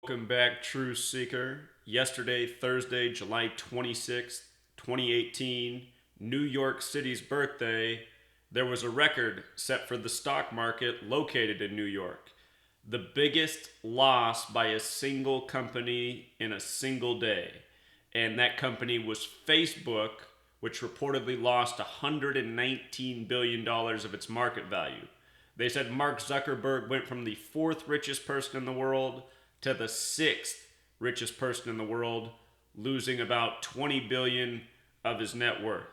Welcome back, Truth Seeker. Yesterday, Thursday, July 26th, 2018, New York City's birthday, there was a record set for the stock market located in New York. The biggest loss by a single company in a single day. And that company was Facebook, which reportedly lost $119 billion of its market value. They said Mark Zuckerberg went from the fourth richest person in the world to the sixth richest person in the world, losing about 20 billion of his net worth.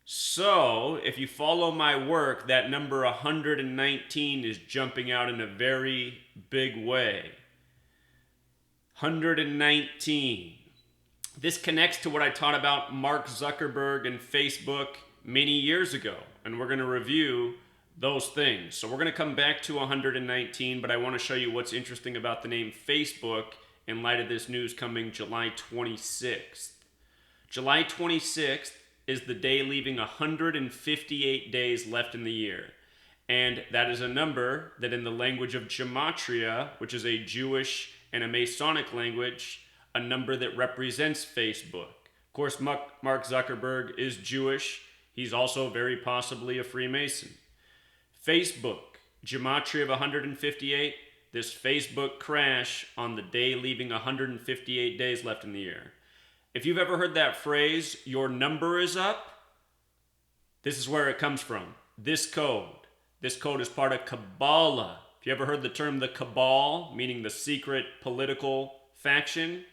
So, if you follow my work, that number 119 is jumping out in a very big way. 119. This connects to what I taught about Mark Zuckerberg and Facebook many years ago, and we're going to review those things. So we're going to come back to 119, but I want to show you what's interesting about the name Facebook in light of this news coming July 26th. July 26th is the day leaving 158 days left in the year. And that is a number that in the language of Gematria, which is a Jewish and a Masonic language, a number that represents Facebook. Of course, Mark Zuckerberg is Jewish. He's also very possibly a Freemason. Facebook, Gematria of 158, this Facebook crash on the day leaving 158 days left in the year. If you've ever heard that phrase, your number is up, this is where it comes from. This code. This code is part of Kabbalah. If you ever heard the term the Cabal, meaning the secret political faction,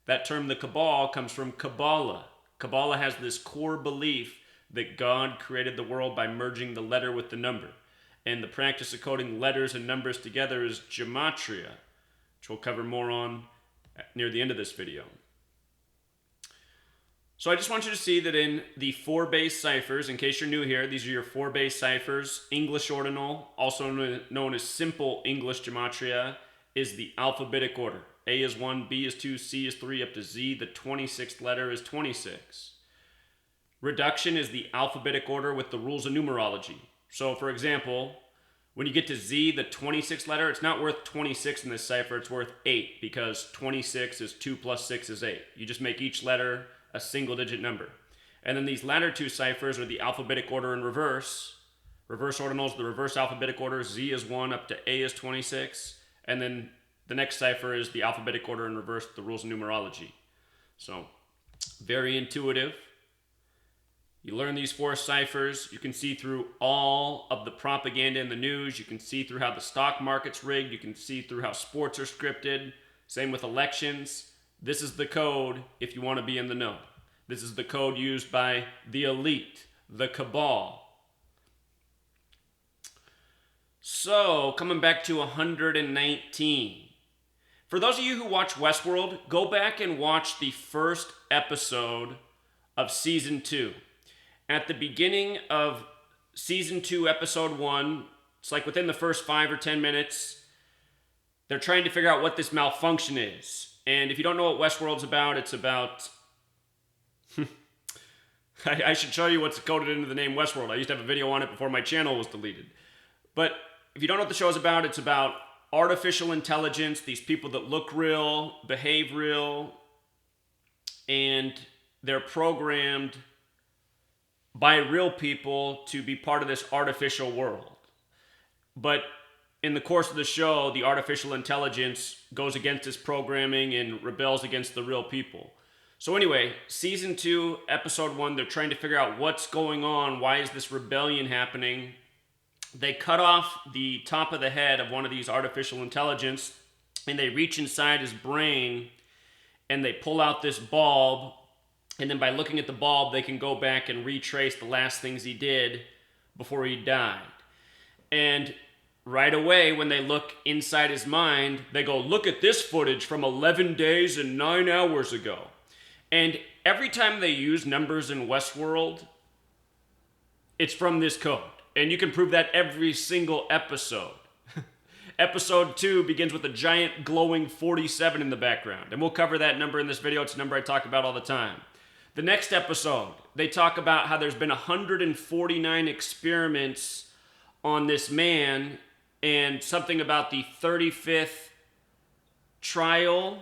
that term the Cabal comes from Kabbalah. Kabbalah has this core belief that God created the world by merging the letter with the number. And the practice of coding letters and numbers together is Gematria, which we'll cover more on near the end of this video. So I just want you to see that in the 4 base ciphers, in case you're new here, these are your 4 base ciphers. English ordinal, also known as simple English Gematria, is the alphabetic order. A is 1, B is 2, C is 3, up to Z. The 26th letter is 26. Reduction is the alphabetic order with the rules of numerology. So, for example, when you get to Z, the 26th letter, it's not worth 26 in this cipher, it's worth 8, because 26 is 2 plus 6 is 8. You just make each letter a single-digit number. And then these latter 2 ciphers are the alphabetic order in reverse. Reverse ordinal is the reverse alphabetic order. Z is 1, up to A is 26. And then the next cipher is the alphabetic order in reverse, the rules of numerology. So, very intuitive. You learn these 4 ciphers, you can see through all of the propaganda in the news, you can see through how the stock market's rigged, you can see through how sports are scripted, same with elections. This is the code if you want to be in the know. This is the code used by the elite, the cabal. So, coming back to 119. For those of you who watch Westworld, go back and watch the first episode of Season 2. At the beginning of Season 2, Episode 1, it's like within the first 5 or 10 minutes, they're trying to figure out what this malfunction is. And if you don't know what Westworld's about, it's about... I should show you what's coded into the name Westworld. I used to have a video on it before my channel was deleted. But if you don't know what the show's about, it's about artificial intelligence, these people that look real, behave real, and they're programmed by real people to be part of this artificial world. But in the course of the show, the artificial intelligence goes against its programming and rebels against the real people. So anyway, Season 2, Episode 1, they're trying to figure out what's going on, why is this rebellion happening. They cut off the top of the head of one of these artificial intelligence, and they reach inside his brain, and they pull out this bulb. And then by looking at the bulb, they can go back and retrace the last things he did before he died. And right away, when they look inside his mind, they go, look at this footage from 11 days and 9 hours ago. And every time they use numbers in Westworld, it's from this code. And you can prove that every single episode. Episode 2 begins with a giant glowing 47 in the background. And we'll cover that number in this video. It's a number I talk about all the time. The next episode, they talk about how there's been 149 experiments on this man and something about the 35th trial.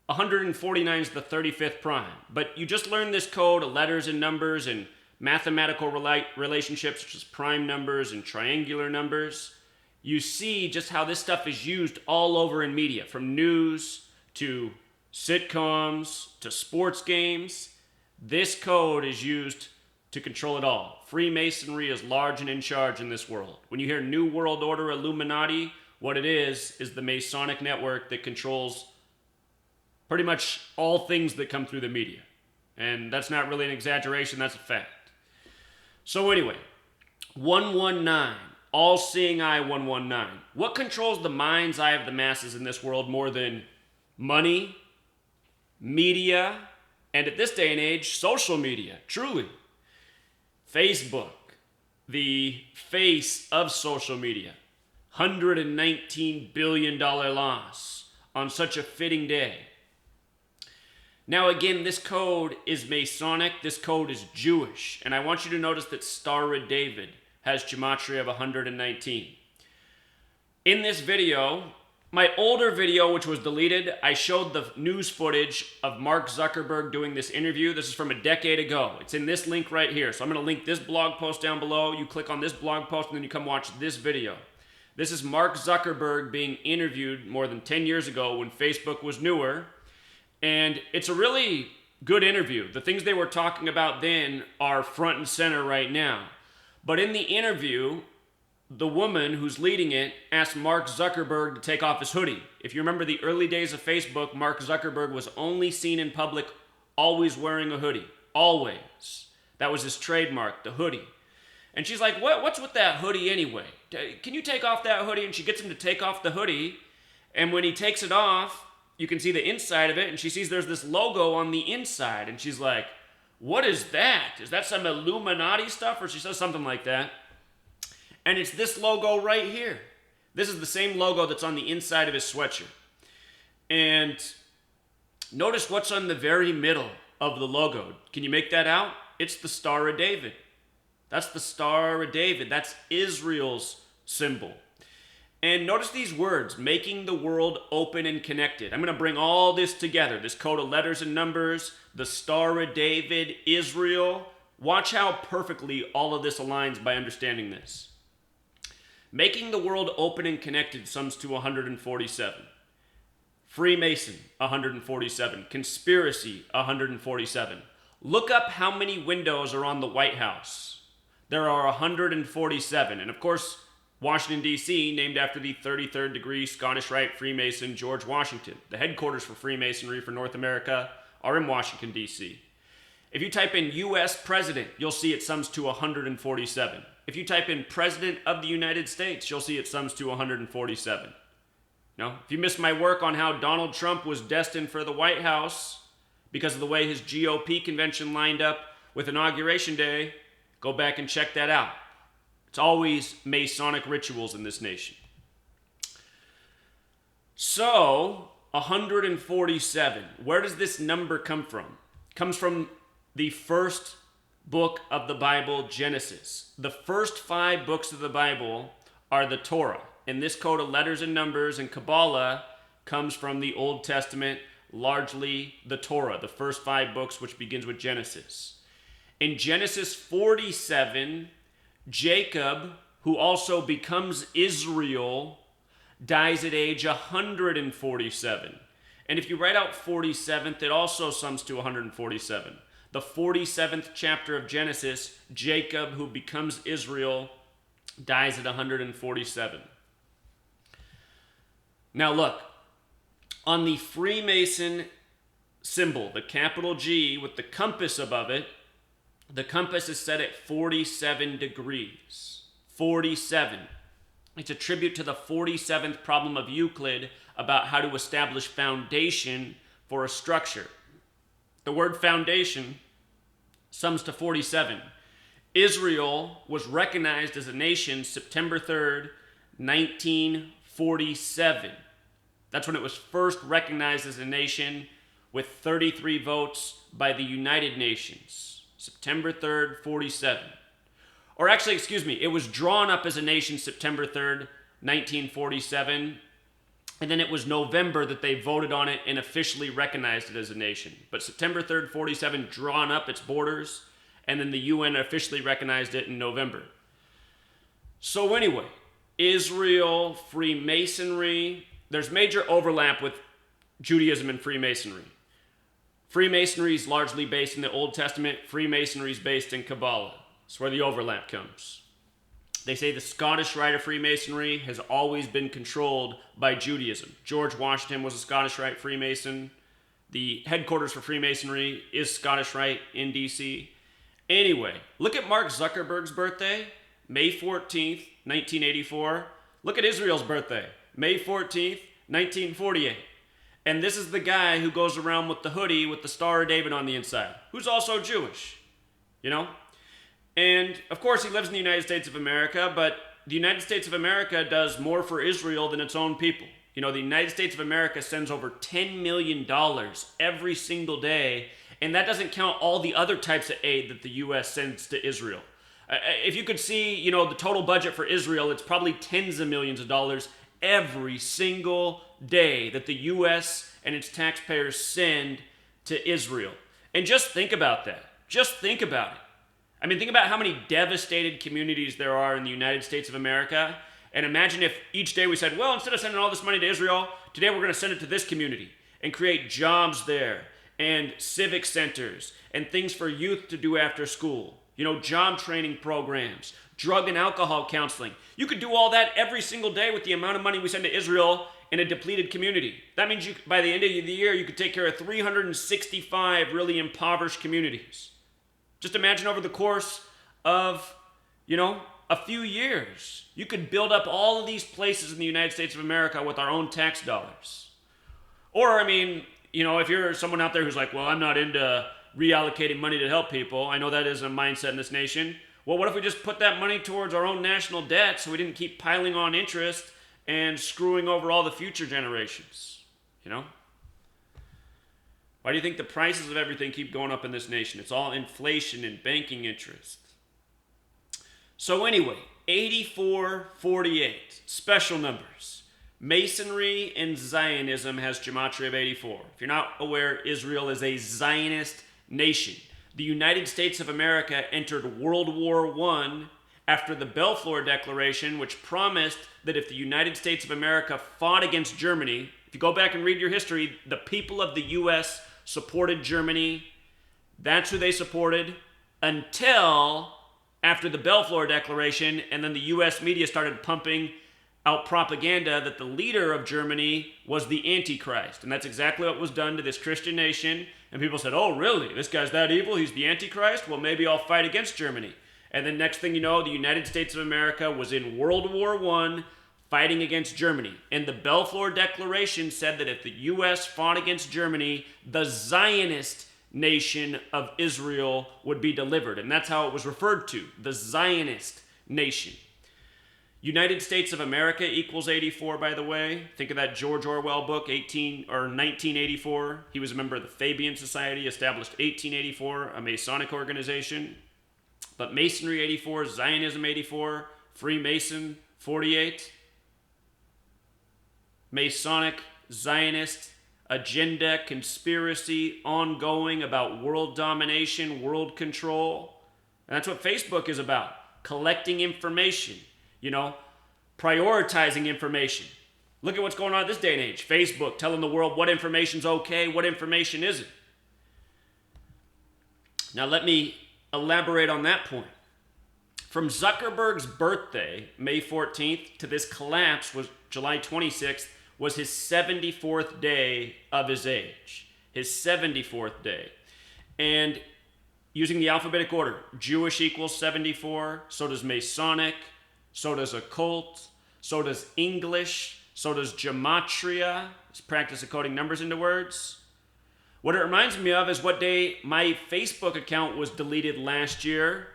149 is the 35th prime. But you just learned this code of letters and numbers and mathematical relationships, such as prime numbers and triangular numbers. You see just how this stuff is used all over in media, from news to sitcoms to sports games. This code is used to control it all. Freemasonry is large and in charge in this world. When you hear New World Order, Illuminati, what it is the Masonic network that controls pretty much all things that come through the media. And that's not really an exaggeration, that's a fact. So anyway, 119, all-seeing eye 119. What controls the mind's eye of the masses in this world more than money, media, and at this day and age, social media? Truly. Facebook, the face of social media. $119 billion loss on such a fitting day. Now again, this code is Masonic, this code is Jewish, and I want you to notice that Star of David has Gematria of 119. In this video, my older video, which was deleted, I showed the news footage of Mark Zuckerberg doing this interview. This is from a decade ago. It's in this link right here. So I'm going to link this blog post down below. You click on this blog post and then you come watch this video. This is Mark Zuckerberg being interviewed more than 10 years ago when Facebook was newer. And it's a really good interview. The things they were talking about then are front and center right now. But in the interview, the woman who's leading it asked Mark Zuckerberg to take off his hoodie. If you remember the early days of Facebook, Mark Zuckerberg was only seen in public always wearing a hoodie. Always. That was his trademark, the hoodie. And she's like, what's with that hoodie anyway? Can you take off that hoodie? And she gets him to take off the hoodie. And when he takes it off, you can see the inside of it, and she sees there's this logo on the inside, and she's like, what is that? Is that some Illuminati stuff? Or she says something like that. And it's this logo right here. This is the same logo that's on the inside of his sweatshirt. And notice what's on the very middle of the logo. Can you make that out? It's the Star of David. That's the Star of David. That's Israel's symbol. And notice these words, making the world open and connected. I'm going to bring all this together, this code of letters and numbers, the Star of David, Israel. Watch how perfectly all of this aligns by understanding this. Making the world open and connected sums to 147. Freemason, 147. Conspiracy, 147. Look up how many windows are on the White House. There are 147. And of course, Washington, D.C., named after the 33rd degree Scottish Rite Freemason George Washington. The headquarters for Freemasonry for North America are in Washington, D.C. If you type in U.S. President, you'll see it sums to 147. If you type in President of the United States, you'll see it sums to 147. Now, if you missed my work on how Donald Trump was destined for the White House because of the way his GOP convention lined up with Inauguration Day, go back and check that out. It's always Masonic rituals in this nation. So, 147. Where does this number come from? It comes from the first book of the Bible, Genesis. The first 5 books of the Bible are the Torah. And this code of letters and numbers and Kabbalah comes from the Old Testament, largely the Torah, the first 5 books, which begins with Genesis. In Genesis 47, Jacob, who also becomes Israel, dies at age 147. And if you write out 47th, it also sums to 147. The 47th chapter of Genesis, Jacob, who becomes Israel, dies at 147. Now look, on the Freemason symbol, the capital G with the compass above it, the compass is set at 47 degrees. 47. It's a tribute to the 47th problem of Euclid about how to establish foundation for a structure. The word foundation sums to 47. Israel was recognized as a nation September 3rd, 1947. That's when it was first recognized as a nation with 33 votes by the United Nations. September 3rd, 47. Or actually, excuse me, it was drawn up as a nation September 3rd, 1947. And then it was November that they voted on it and officially recognized it as a nation. But September 3rd, 47 drawn up its borders, and then the UN officially recognized it in November. So anyway, Israel, Freemasonry, there's major overlap with Judaism and Freemasonry. Freemasonry is largely based in the Old Testament. Freemasonry is based in Kabbalah. That's where the overlap comes. They say the Scottish Rite of Freemasonry has always been controlled by Judaism. George Washington was a Scottish Rite Freemason. The headquarters for Freemasonry is Scottish Rite in D.C. Anyway, look at Mark Zuckerberg's birthday, May 14th, 1984. Look at Israel's birthday, May 14th, 1948. And this is the guy who goes around with the hoodie with the Star of David on the inside, who's also Jewish, you know? And, of course, he lives in the United States of America, but the United States of America does more for Israel than its own people. You know, the United States of America sends over $10 million every single day, and that doesn't count all the other types of aid that the U.S. sends to Israel. If you could see, you know, the total budget for Israel, it's probably tens of millions of dollars every single day that the U.S. and its taxpayers send to Israel. And just think about that. Just think about it. I mean, think about how many devastated communities there are in the United States of America. And imagine if each day we said, well, instead of sending all this money to Israel, today we're going to send it to this community and create jobs there and civic centers and things for youth to do after school. You know, job training programs, drug and alcohol counseling. You could do all that every single day with the amount of money we send to Israel in a depleted community. That means by the end of the year, you could take care of 365 really impoverished communities. Just imagine over the course of, you know, a few years, you could build up all of these places in the United States of America with our own tax dollars. Or, I mean, you know, if you're someone out there who's like, well, I'm not into reallocating money to help people. I know that is a mindset in this nation. Well, what if we just put that money towards our own national debt so we didn't keep piling on interest and screwing over all the future generations, you know? Why do you think the prices of everything keep going up in this nation? It's all inflation and banking interest. So anyway, 8448, special numbers. Masonry and Zionism has Gematria of 84. If you're not aware, Israel is a Zionist nation. The United States of America entered World War I after the Balfour Declaration, which promised that if the United States of America fought against Germany, if you go back and read your history, the people of the U.S. supported Germany. That's who they supported until after the Balfour Declaration, and then the U.S. media started pumping out propaganda that the leader of Germany was the Antichrist. And that's exactly what was done to this Christian nation. And people said, oh, really? This guy's that evil? He's the Antichrist? Well, maybe I'll fight against Germany. And then next thing you know, the United States of America was in World War I fighting against Germany. And the Balfour Declaration said that if the U.S. fought against Germany, the Zionist nation of Israel would be delivered. And that's how it was referred to, the Zionist nation. United States of America equals 84, by the way. Think of that George Orwell book, 1984. He was a member of the Fabian Society, established 1884, a Masonic organization. But Masonry 84, Zionism 84, Freemason 48. Masonic, Zionist, agenda, conspiracy, ongoing about world domination, world control. And that's what Facebook is about, collecting information. You know, prioritizing information. Look at what's going on this day and age. Facebook telling the world what information's okay, what information isn't. Now let me elaborate on that point. From Zuckerberg's birthday, May 14th, to this collapse, was July 26th, was his 74th day of his age. His 74th day. And using the alphabetic order, Jewish equals 74, so does Masonic, so does occult, so does English, so does Gematria, this practice of coding numbers into words. What it reminds me of is what day my Facebook account was deleted last year,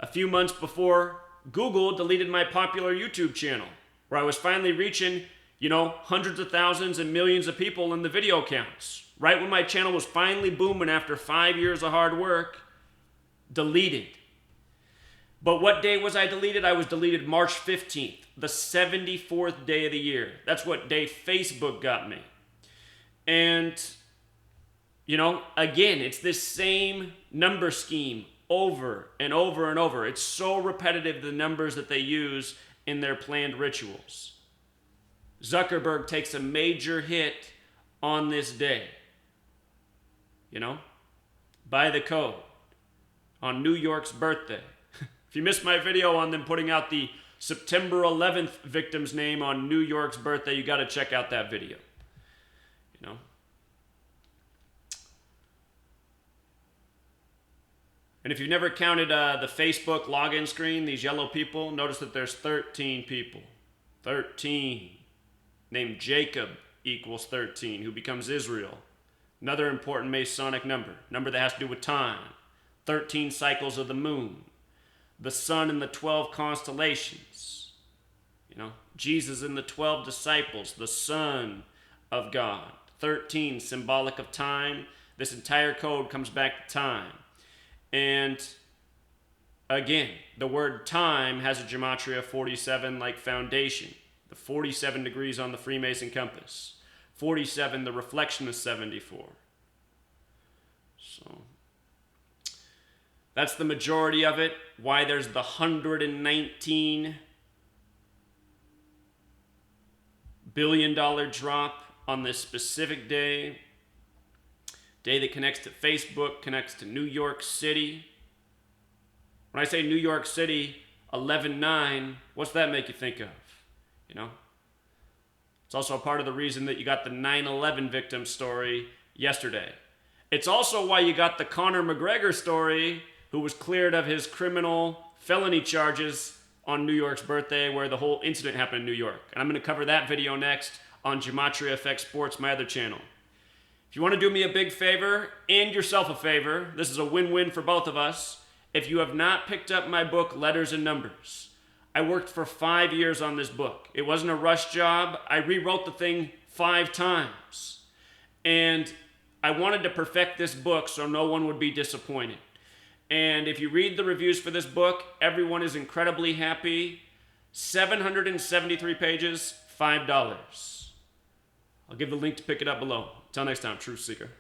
a few months before Google deleted my popular YouTube channel, where I was finally reaching, you know, hundreds of thousands and millions of people in the video counts. Right when my channel was finally booming after 5 years of hard work, deleted. But what day was I deleted? I was deleted March 15th, the 74th day of the year. That's what day Facebook got me. And, again, it's this same number scheme over and over and over. It's so repetitive, the numbers that they use in their planned rituals. Zuckerberg takes a major hit on this day. By the code on New York's birthday. If you missed my video on them putting out the September 11th victim's name on New York's birthday, you got to check out that video. And if you've never counted the Facebook login screen, these yellow people, notice that there's 13 people. 13. Named Jacob equals 13, who becomes Israel. Another important Masonic number that has to do with time. 13 cycles of the moon. The sun and the 12 constellations. Jesus and the 12 disciples, the Son of God. 13, symbolic of time. This entire code comes back to time. And again, the word time has a Gematria 47 like foundation. The 47 degrees on the Freemason compass. 47, the reflection is 74. So that's the majority of it. Why there's the 119 billion drop on this specific day. Day that connects to Facebook, connects to New York City. When I say New York City, 11/9, what's that make you think of? It's also a part of the reason that you got the 9/11 victim story yesterday. It's also why you got the Conor McGregor story, who was cleared of his criminal felony charges on New York's birthday, where the whole incident happened in New York. And I'm going to cover that video next on Gematria FX Sports, my other channel. If you want to do me a big favor and yourself a favor, this is a win-win for both of us. If you have not picked up my book, Letters and Numbers, I worked for 5 years on this book. It wasn't a rush job. I rewrote the thing 5 times. And I wanted to perfect this book so no one would be disappointed. And if you read the reviews for this book, everyone is incredibly happy. 773 pages, $5. I'll give the link to pick it up below. Until next time, Truth Seeker.